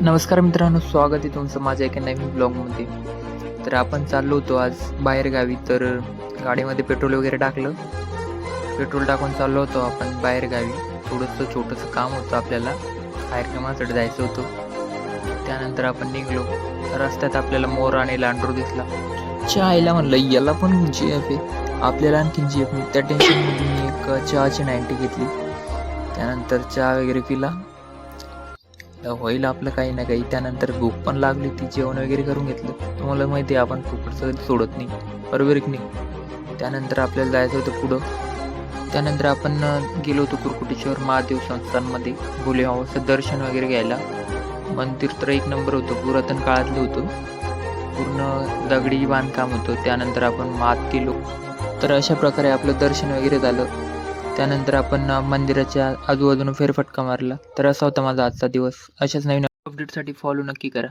नमस्कार मित्रांनो, स्वागत आहे तुमचं माझ्या एका नवीन ब्लॉगमध्ये. तर आपण चाललो होतो आज बाहेरगावी. तर गाडीमध्ये पेट्रोल वगैरे टाकलं. पेट्रोल टाकून चाललो होतो आपण बाहेरगावी. थोडंसं छोटंसं काम होतं आपल्याला, कार्यक्रमासाठी जायचं होतं. त्यानंतर आपण निघलो. रस्त्यात आपल्याला मोर आणि लांडोर दिसला. चहायला म्हणलं याला पण GF आहे, आपल्याला आणखीन GF नाही. त्या टेन्शनमध्ये मी एक चहाची 90 घेतली. त्यानंतर चहा वगैरे पिला. होईल आपलं काही ना काही. त्यानंतर भूक पण लागली, ती जेवण वगैरे करून घेतलं. तुम्हाला माहिती आहे आपण फुकटचं कधी सोडत नाही, बरोबर की नाही. त्यानंतर आपल्याला जायचं होतं पुढं. त्यानंतर आपण गेलो होतो कुरकुटेश्वर महादेव संस्थानमध्ये भोले बाबाचं दर्शन वगैरे घ्यायला. मंदिर तर एक नंबर होतं, पुरातन काळातलं होतं, पूर्ण दगडी बांधकाम होतं. त्यानंतर आपण आत गेलो. तर अशा प्रकारे आपलं दर्शन वगैरे झालं. त्यानंतर आपण मंदिराच्या आजूबाजूने फेरफटका मारला. तर असा होता माझा आजचा दिवस. अशाच नवीन अपडेटसाठी फॉलो नक्की करा.